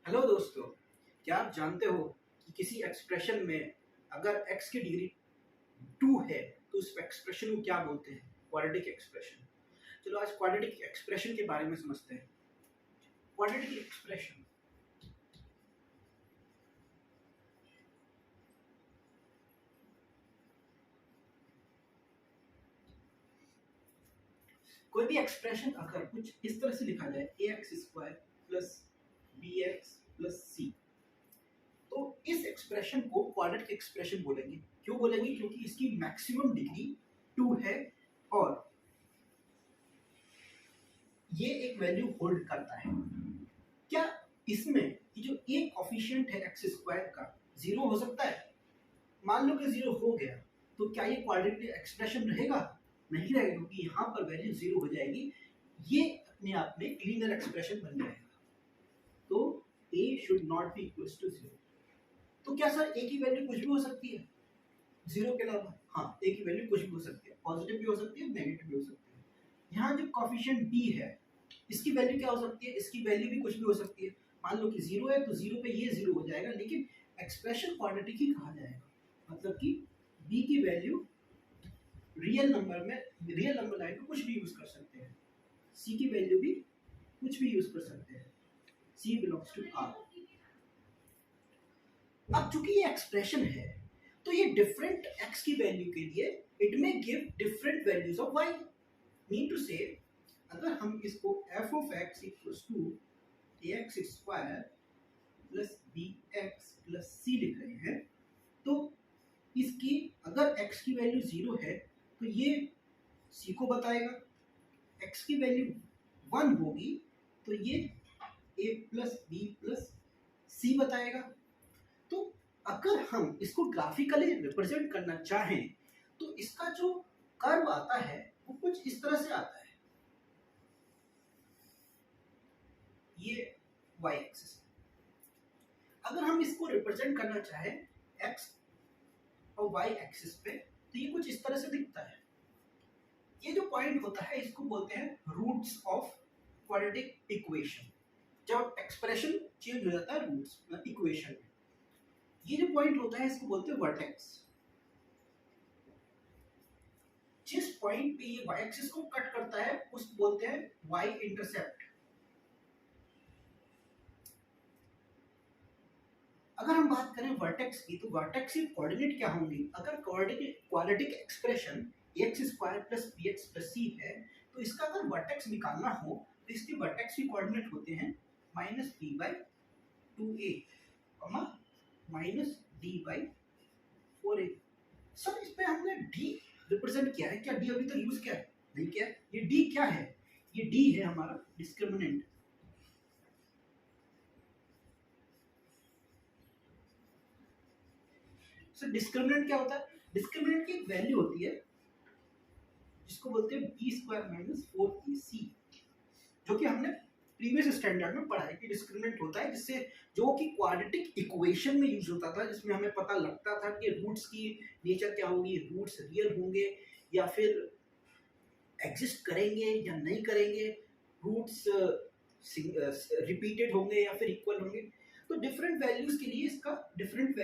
Hello दोस्तों, क्या आप जानते हो कि किसी एक्सप्रेशन में अगर x की डिग्री 2 है तो उस एक्सप्रेशन को क्या बोलते हैं? Quadratic expression. चलो आज क्वाड्रेटिक एक्सप्रेशन के बारे में समझते हैं। क्वाड्रेटिक एक्सप्रेशन कोई भी एक्सप्रेशन अगर कुछ इस तरह से लिखा जाए ax² plus bx plus c, तो इस एक्सप्रेशन को क्वाड्रेटिक एक्सप्रेशन बोलेंगे। क्यों बोलेंगे? क्योंकि इसकी मैक्सिमम डिग्री 2 है और ये एक वैल्यू होल्ड करता है। क्या इसमें ये जो एक कोफिशिएंट है x² का 0 हो सकता है? मान लो कि 0 हो गया तो क्या ये क्वाड्रेटिक एक्सप्रेशन रहेगा? नहीं रहेगा, क्योंकि यहाँ पर वैल्यू 0 हो जाएगी। ये अपने आप में लीनियर एक्सप्रेशन बन जाएगा। तो a should not be equals to 0। तो क्या सर a की वैल्यू कुछ भी हो सकती है 0 के अलावा? हाँ, a की वैल्यू कुछ भी हो सकती है, पॉजिटिव भी हो सकती है, नेगेटिव भी हो सकती है। यहाँ जो कोफिशिएंट b है इसकी वैल्यू क्या हो सकती है? इसकी वैल्यू भी कुछ भी हो सकती है। मान लो कि 0 है तो 0 पे ये 0 हो जाएगा, लेकिन एक्सप्रेशन क्वाड्रेटिक ही कहा जाएगा। मतलब कि b की वैल्यू रियल नंबर लाइन को कुछ भी यूज कर सकते हैं, c की वैल्यू भी कुछ भी यूज कर सकते हैं। c belongs to r। अब चूंकि ये एक्सप्रेशन है तो ये डिफरेंट x की वैल्यू के लिए इट में give different values of y। Mean to say अगर हम इसको f of x equals to ax² plus bx plus c लिख रहे हैं, तो इसकी अगर x की वैल्यू 0 है तो ये c को बताएगा, x की वैल्यू 1 होगी तो ये a plus b plus c बताएगा। तो अगर हम इसको ग्राफिकली रिप्रेजेंट करना चाहें तो इसका जो कर्व आता है वो कुछ इस तरह से आता है। ये y एक्सिस। अगर हम इसको रिप्रेजेंट करना चाहें x और y एक्सिस पे तो ये कुछ इस तरह से दिखता है। ये जो पॉइंट होता है इसको बोलते हैं रूट्स ऑफ क्वाड्रेटिक इक्वेशन। जब एक्सप्रेशन चेंज हो जाता है रूट्स इक्वेशन में, ये जो पॉइंट होता है इसको बोलते हैं वर्टेक्स। जिस पॉइंट पे ये y एक्सिस को कट करता है उसको बोलते हैं y इंटरसेप्ट। अगर हम बात करें वर्टेक्स की तो वर्टेक्स के कोऑर्डिनेट क्या होंगे? अगर quadratic expression ax² plus bx plus c है तो इसका अगर वर्टेक्स निकालना हो तो इसके वर्टेक्स के कोऑर्डिनेट होते हैं -b/2a, -d/4a। सर इस पे हमने d रिप्रेजेंट किया है, क्या d अभी तक यूज किया है? नहीं किया। ये d क्या है? ये d है हमारा डिस्क्रिमिनेंट। सर डिस्क्रिमिनेंट क्या होता है? डिस्क्रिमिनेंट की एक वैल्यू होती है जिसको बोलते हैं b² - 4ac, जो कि हमने प्रीवियस स्टैंडर्ड में पढ़ा है कि डिस्क्रिमिनेंट होता है जिससे जो कि क्वाड्रेटिक इक्वेशन में यूज होता था, जिसमें हमें पता लगता था कि रूट्स की नेचर क्या होगी, रूट्स रियल होंगे या फिर एग्जिस्ट करेंगे या नहीं करेंगे, रूट्स रिपीटेड होंगे या फिर इक्वल होंगे। तो डिफरेंट वैल्यूज के लिए इसका डिफरेंट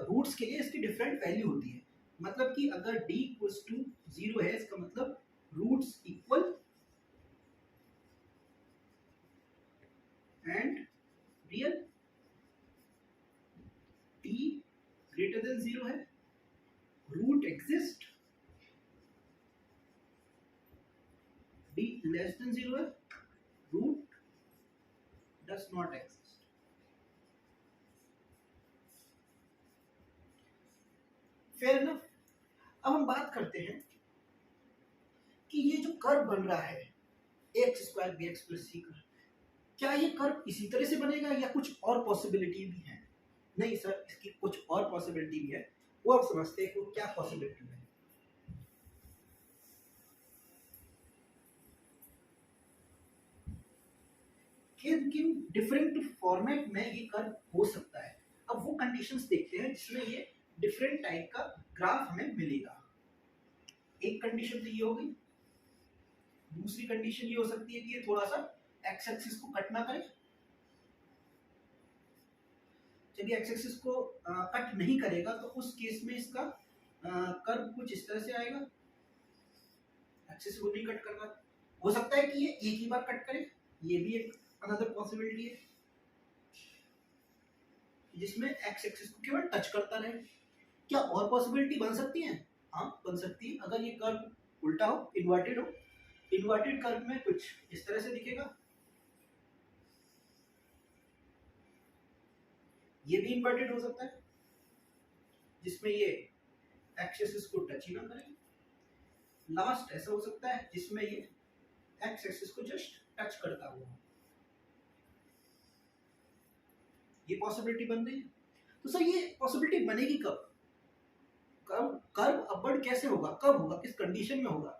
रूट्स के लिए इसकी डिफरेंट वैल्यू होती है। मतलब कि अगर d इक्वल्स टू 0 है इसका मतलब roots equal and real. d greater than 0 है, root exist. d less than 0 है, root does not exist. Fair enough. अब हम बात करते हैं कि ये जो कर्व बन रहा है ax² bx प्लस c का, क्या ये कर्व इसी तरह से बनेगा या कुछ और पॉसिबिलिटी भी है? नहीं सर, इसकी कुछ और पॉसिबिलिटी भी है। वो आप समझते हैं कि क्या पॉसिबिलिटी है। किन डिफरेंट फॉर्मेट में ये कर्व हो सकता है। अब वो कंडीशंस देखते हैं जिसमें ये डिफरेंट टाइप का ग्राफ हमें मिलेगा। एक कंडीशन तो ये होगी, दूसरी कंडीशन ये हो सकती है कि ये थोड़ा सा एक्स एक्सिस को कट ना करे, जब ये एक्स एक्सिस को कट नहीं करेगा तो उस केस में इसका कर्व कुछ इस तरह से आएगा, एक्सिस को नहीं कट कर रहा। हो सकता है कि ये एक ही बार कट करे, ये भी एक अनदर पॉसिबिलिटी है जिसमें एक्स एक्सिस को केवल टच करता रहे। क्या और पॉसिबिलिटी बन सकती है? हाँ बन सकती है। अगर ये कर्व उल्टा हो, इन्वर्टेड हो, इन्वर्टेड कर्व में कुछ इस तरह से दिखेगा, ये भी इन्वर्टेड हो सकता है जिसमें ये एक्स एक्सिस को टच ही ना करे। लास्ट ऐसा हो सकता है जिसमें ये एक्स एक्सिस को जस्ट टच करता हुआ, ये पॉसिबिलिटी बन रही है। तो सर ये पॉसिबिलिटी बनेगी कब? कर्व अपवर्ड कैसे होगा, कब होगा, किस कंडीशन में होगा?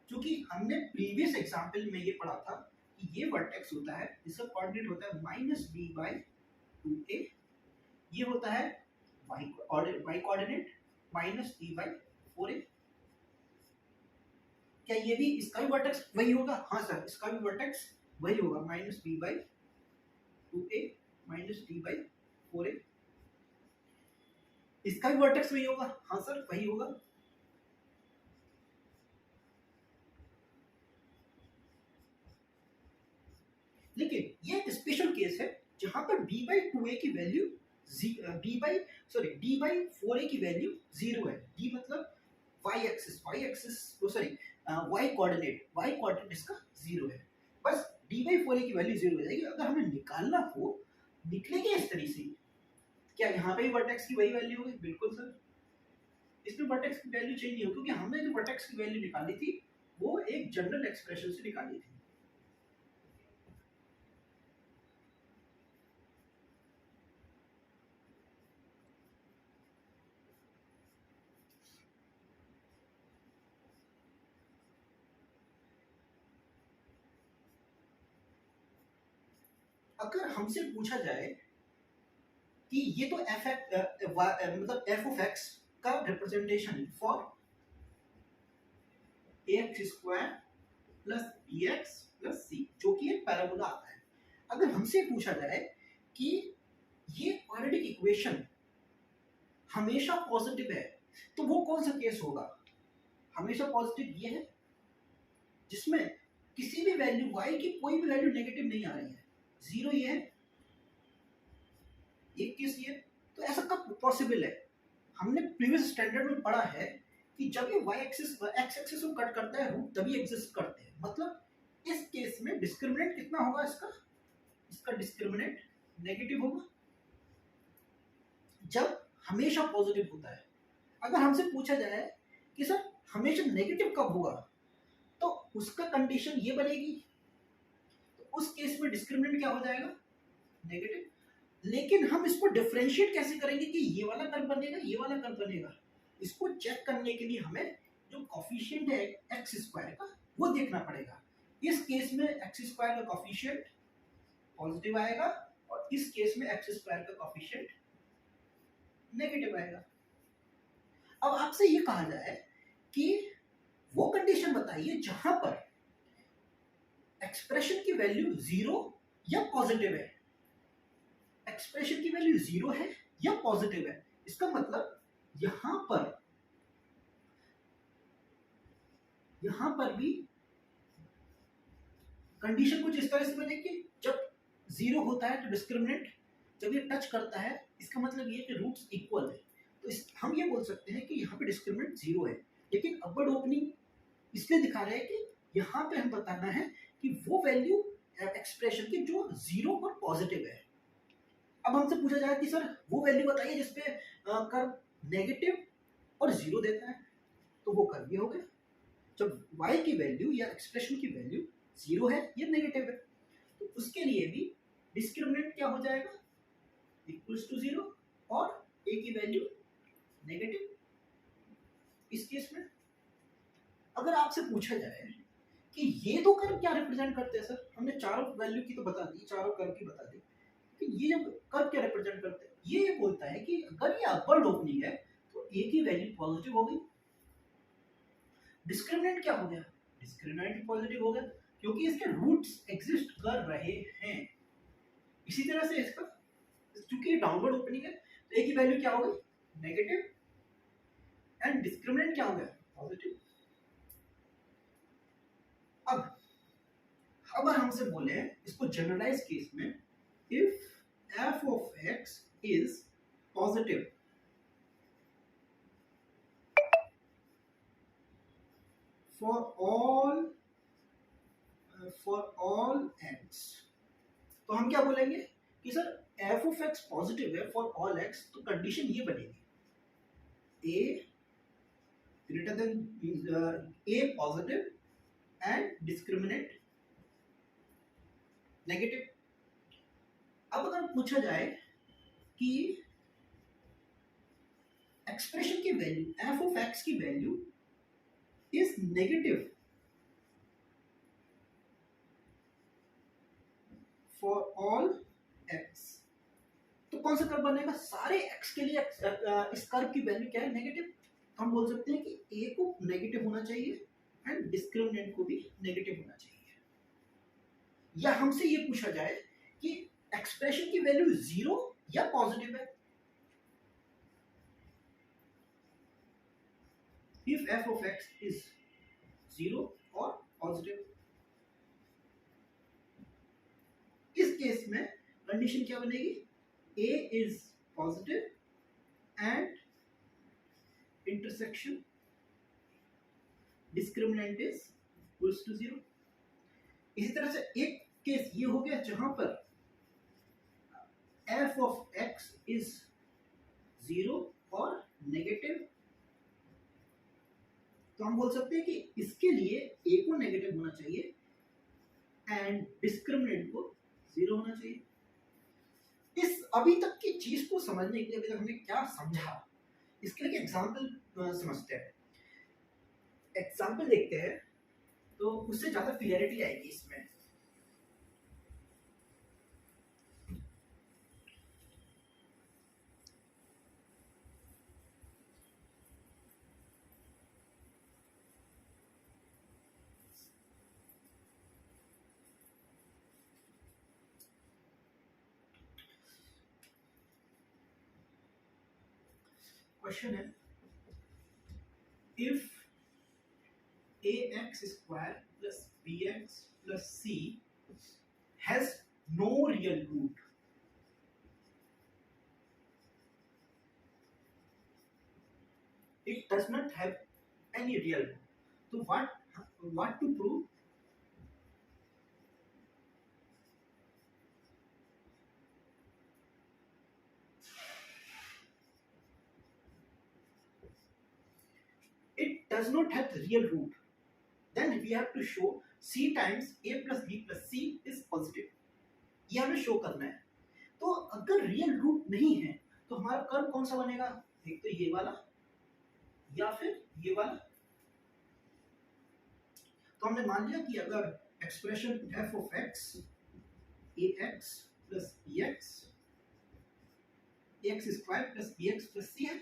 क्योंकि हमने प्रीवियस एग्जांपल में ये पढ़ा था कि ये वर्टेक्स होता है जिसका कोऑर्डिनेट होता है -b/2a, ये होता है y कोऑर्डिनेट -b/4a। क्या ये भी इसका भी वर्टेक्स वही होगा? हाँ सर, इसका भी वर्टेक्स वही होगा, -b/2a -d/4a। इसका भी वर्टेक्स वही होगा? हाँ सर वही होगा। लेकिन ये एक स्पेशल केस है जहां पर b/2a की वैल्यू d/4a की वैल्यू 0 है। d मतलब y axis sorry y coordinate इसका 0 है। बस d/4a की वैल्यू 0 हो जाएगी। अगर हमें निकालना हो, निकलेगा इस तरीके से। क्या यहाँ पे भी वर्टेक्स की वही वैल्यू होगी? बिल्कुल सर, इसमें वर्टेक्स की वैल्यू चेंज नहीं होगी क्योंकि हमने जो वर्टेक्स की वैल्यू निकाली थी वो एक जनरल एक्सप्रेशन से निकाली थी। अगर हमसे पूछा जाए कि ये तो मतलब एफ ऑफ एक्स का representation for ax square plus bx plus c, जो कि एक पैराबोला आता है। अगर हमसे पूछा जाए कि ये क्वाड्रेटिक इक्वेशन हमेशा पॉजिटिव है तो वो कौन सा केस होगा? हमेशा पॉजिटिव ये है जिसमें किसी भी वैल्यू y की कोई भी वैल्यू नेगेटिव नहीं आ रही है, 0 ये है, एक केस ये। तो ऐसा कब पॉसिबल है? हमने प्रीवियस स्टैंडर्ड में पढ़ा है कि जब ये y एक्सिस x एक्सिस को कट करता है रूट तभी एग्जिस्ट करते हैं। मतलब इस केस में डिस्क्रिमिनेंट कितना होगा इसका डिस्क्रिमिनेंट नेगेटिव होगा जब हमेशा पॉजिटिव होता है। अगर हमसे पूछा जाए कि सर हमेशा नेगेटिव कब होगा, तो उसका कंडीशन ये बनेगी, तो उस केस में डिस्क्रिमिनेंट क्या हो जाएगा? नेगेटिव। लेकिन हम इसको डिफरेंशिएट कैसे करेंगे कि ये वाला कर्व बनेगा, ये वाला कर्व बनेगा? इसको चेक करने के लिए हमें जो कॉफिशिएंट है एक्स स्क्वायर का वो देखना पड़ेगा। इस केस में एक्स स्क्वायर का कॉफिशिएंट पॉजिटिव आएगा और इस केस में एक्स स्क्वायर का कॉफिशिएंट नेगेटिव आएगा। अब आपसे ये कहा जाए कि वो कंडीशन बताइए जहां पर एक्सप्रेशन की वैल्यू 0 या पॉजिटिव है। एक्सप्रेशन की वैल्यू 0 है या पॉजिटिव है, इसका मतलब यहां पर भी कंडीशन कुछ इस तरह से बनेगी। जब 0 होता है तो डिस्क्रिमिनेंट जब ये टच करता है, इसका मतलब ये कि रूट्स इक्वल है, तो हम ये बोल सकते हैं कि यहाँ पे डिस्क्रिमिनेंट 0 है। लेकिन अपवर्ड ओपनिंग इसलिए दिखा रहे हैं कि यहाँ पे हम बताना है कि वो वैल्यू एक्सप्रेशन की जो 0 और पॉजिटिव है। अब हमसे पूछा जाए कि सर वो वैल्यू बताइए जिसपे कर्व नेगेटिव और 0 देता है, तो वो कर्व ये हो गया जब y की वैल्यू या एक्सप्रेशन की वैल्यू 0 है या नेगेटिव है, तो उसके लिए भी डिस्क्रिमिनेंट क्या हो जाएगा? इक्वल्स टू 0 और a की वैल्यू नेगेटिव। इस केस में अगर आपसे पूछा जाए कि ये दो कर्व क्या रिप्रेजेंट करते हैं सर, हमने चारों वैल्यू की तो बता दी, चारों कर्व की बता दी, कि ये जो कर्व क्या रिप्रेजेंट करते हैं, ये बोलता है कि अगर ये अपवर्ड ओपनिंग है तो a की वैल्यू पॉजिटिव हो गई। डिस्क्रिमिनेंट क्या हो गया? डिस्क्रिमिनेंट पॉजिटिव हो गया क्योंकि इसके रूट्स एग्जिस्ट कर रहे हैं। इसी तरह से इसका क्योंकि डाउनवर्ड ओपनिंग है तो ए की वैल्यू क्या होगी, नेगेटिव, एंड डिस्क्रिमिनेंट क्या हो गया, पॉजिटिव। अब अगर हमसे बोले इसको जनरलाइज केस में, if F of X is positive for all X, तो हम क्या बोलेंगे कि sir F of X positive है फॉर ऑल एक्स, तो कंडीशन ये बनेगी A greater than A positive and discriminant negative. अब अगर पूछा जाए कि एक्सप्रेशन की वैल्यू एफ ऑफ एक्स की value is negative for all X, तो कौन सा कर्व बनेगा, सारे एक्स के लिए इस कर्व की वैल्यू क्या है, नेगेटिव। हम बोल सकते हैं कि ए को नेगेटिव होना चाहिए एंड डिस्क्रिमिनेंट को भी नेगेटिव होना चाहिए। या हमसे ये पूछा जाए कि एक्सप्रेशन की वैल्यू जीरो या पॉजिटिव है, if F of X is zero और पॉजिटिव, इस केस में कंडीशन क्या बनेगी, A is positive and intersection discriminant is equals to zero. इसी तरह से एक केस ये हो गया जहां पर F of X is zero और नेगेटिव, तो हम बोल सकते हैं कि इसके लिए ए को नेगेटिव होना चाहिए एंड डिस्क्रिमिनेंट को जीरो होना चाहिए। इस अभी तक की चीज को समझने के लिए अभी तक हमने क्या समझा, इसके लिए एग्जांपल समझते हैं, एग्जांपल देखते हैं तो उससे ज्यादा क्लियरिटी आएगी इसमें। क्वेश्चन है, if ax square plus bx plus c has no real root, it does not have any real root, so what to prove, it does not have the real root, then we have to show c times a plus b plus c is positive, ये हमें show करना है। तो अगर real root नहीं है तो हमारा कर्व कौन सा बनेगा, एक तो ये वाला या फिर ये वाला। तो हमने मान लिया कि अगर expression f of x ax plus bx ax square plus bx plus c है,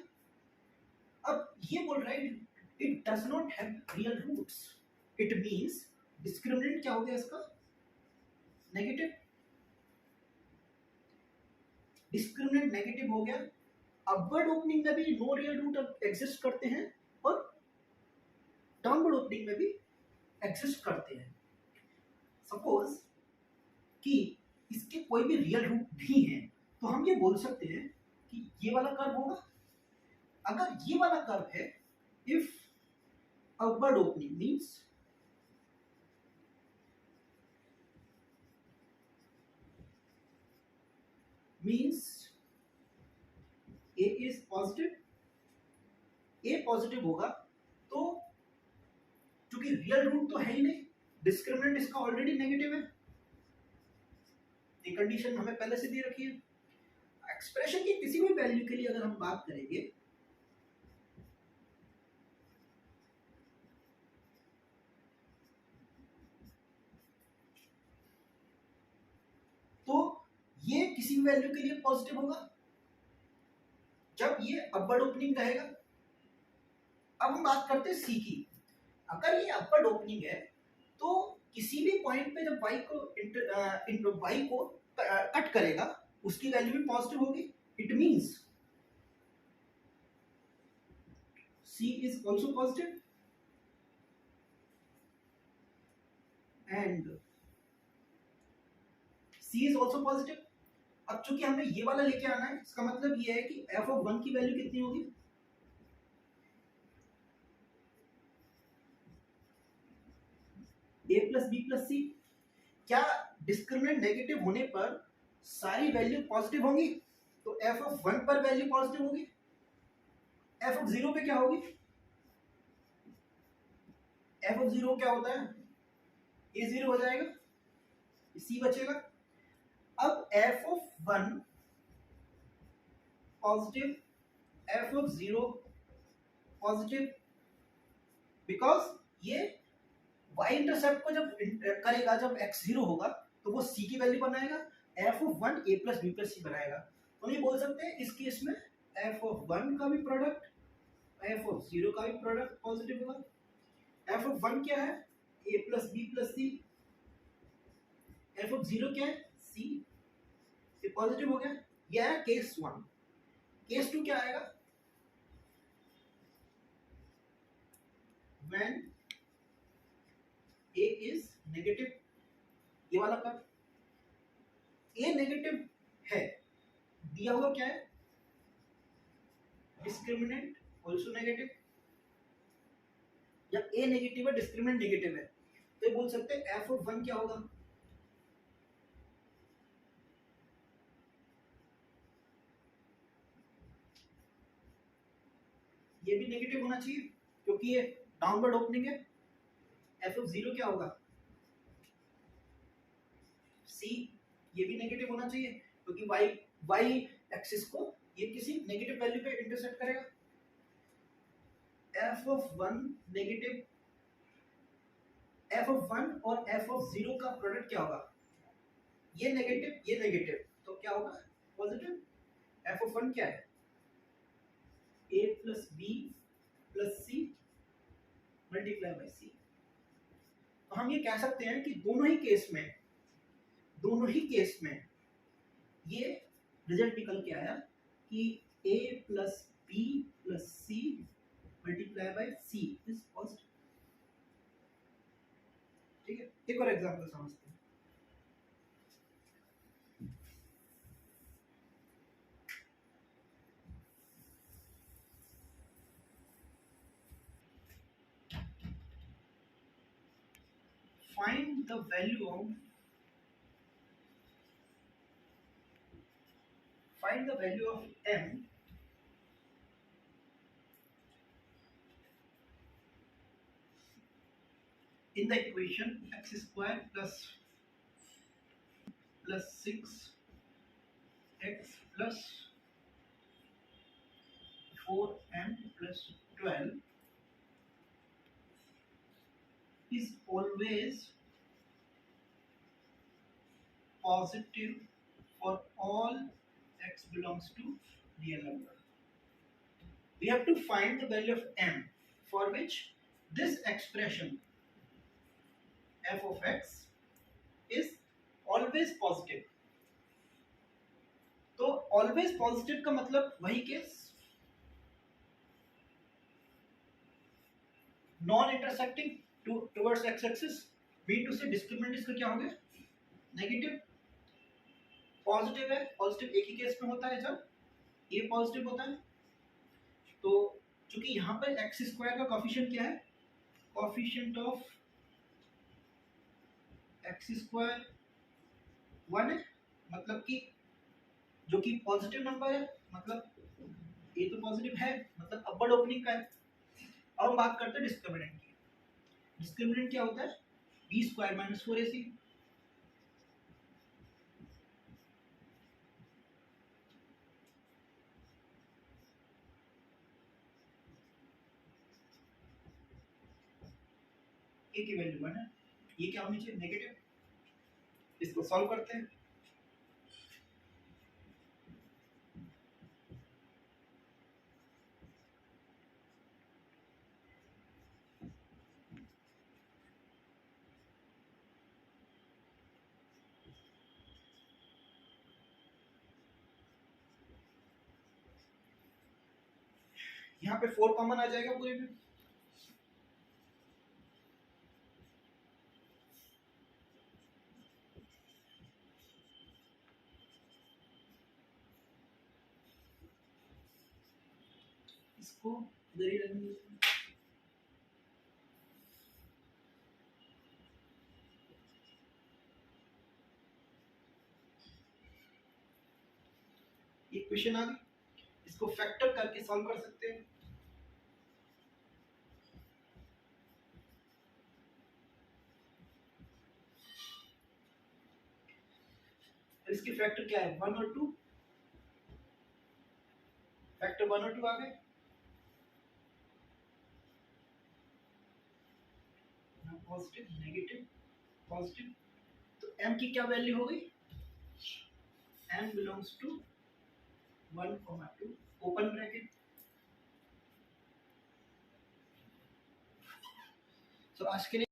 अब ये बोल रहा है it does not have real roots, it means discriminant क्या हो गया इसका, नेगेटिव, डिस्क्रिमिनेंट नेगेटिव हो गया। अपवर्ड ओपनिंग में भी नो रियल रूट एग्जिस्ट करते हैं और डाउनवर्ड ओपनिंग में भी एग्जिस्ट करते हैं। सपोज कि इसके कोई भी रियल रूट नहीं है तो हम ये बोल सकते हैं कि ये वाला कर्व होगा, अगर ये वाला कर्व है, if upward opening means a is positive, a positive होगा तो क्योंकि रियल रूट तो है ही नहीं, डिस्क्रिमिनेंट इसका ऑलरेडी नेगेटिव है, ये कंडीशन हमें पहले से दी रखी है। एक्सप्रेशन की किसी भी वैल्यू के लिए अगर हम बात करेंगे तो ये किसी भी वैल्यू के लिए पॉजिटिव होगा जब ये अपवर्ड ओपनिंग रहेगा। अब हम बात करते हैं सी की, अगर ये अपवर्ड ओपनिंग है तो किसी भी पॉइंट पे जब y को कट करेगा उसकी वैल्यू भी पॉजिटिव होगी. It means C is also positive and C is also positive. अब चूंकि हमें ये वाला लेके आना है, इसका मतलब ये है कि f of 1 की वैल्यू कितनी होगी, a प्लस बी प्लस सी. क्या डिस्क्रिमिनेंट नेगेटिव होने पर सारी वैल्यू पॉजिटिव होंगी? तो f of 1 पर वैल्यू पॉजिटिव होगी. f of 0 पे क्या होगी? f of 0 क्या होता है? a 0 हो जाएगा, c बचेगा. अब f of 1 positive, f of 0 positive, because ये y इंटरसेप्ट को जब करेगा, जब x 0 होगा तो वो c की वैल्यू बनाएगा, f of 1 a plus b plus c बनाएगा. तो ये बोल सकते हैं इस केस में f of 1 का भी प्रोडक्ट, f of 0 का भी प्रोडक्ट पॉजिटिव होगा. f of 1 क्या है? a plus b plus c. f of 0 क्या है? c. ये पॉजिटिव हो गया. यह है केस 1. केस 2 क्या आएगा? when a is negative. ये वाला कब? a नेगेटिव है, दिया हुआ क्या है? Discriminant also negative. जब a नेगेटिव है, डिस्क्रिमिनेंट नेगेटिव है, तो ये बोल सकते हैं f of 1 क्या होगा? ये भी नेगेटिव होना चाहिए क्योंकि ये डाउनवर्ड ओपनिंग है. f of 0 क्या होगा? c. ये भी नेगेटिव होना चाहिए क्योंकि y एक्सिस को ये किसी नेगेटिव वैल्यू पे इंटरसेक्ट करेगा. f of 1 negative, f of 1 और f of 0 का प्रोडक्ट क्या होगा? ये नेगेटिव, तो क्या होगा? पॉजिटिव. f of 1 क्या है? a plus b plus c multiply by c. तो हम ये कह सकते हैं कि दोनों ही केस में ये रिजल्ट निकल के आया कि a plus b plus c multiply by c is positive. ठीक है, एक और एग्जांपल समझते हैं. find the value of m in the equation x square plus 6 x plus 4m plus 12 is always positive for all x belongs to real number. We have to find the value of m for which this expression f of x is always positive. तो always positive का मतलब वही केस, non intersecting towards x axis. b टू से discriminant इसका क्या हो गया? नेगेटिव. पॉजिटिव है, पॉजिटिव एक ही केस में होता है जब a पॉजिटिव होता है. तो चूंकि यहाँ पर एक्स स्क्वायर का कोफिशिएंट क्या है? कोफिशिएंट ऑफ एक्स स्क्वायर 1 है, मतलब कि जो कि पॉजिटिव नंबर है, मतलब a तो पॉजिटिव है, मतलब अपवर्ड ओपनिंग का है. अब हम बात करते हैं डिस्क्रिमिनेंट की. डिस्क्रिमिनेंट क्या होता है? b square minus 4ac. a की वैल्यू 1 है, ये क्या होनी चाहिए? नेगेटिव. इसको सॉल्व करते हैं. यहाँ पे 4 कॉमन आ जाएगा पूरे में। इसको इधर ही रखने देते हैं। इक्वेशन आ गई, इसको फैक्टर करके सॉल्व कर सकते हैं। इसकी फैक्टर क्या है, 1 और 2, फैक्टर 1 और 2 आ गए। पॉजिटिव नेगेटिव पॉजिटिव, तो m की क्या वैल्यू हो गई, m belongs to 1, 2 open bracket. तो आज के लिए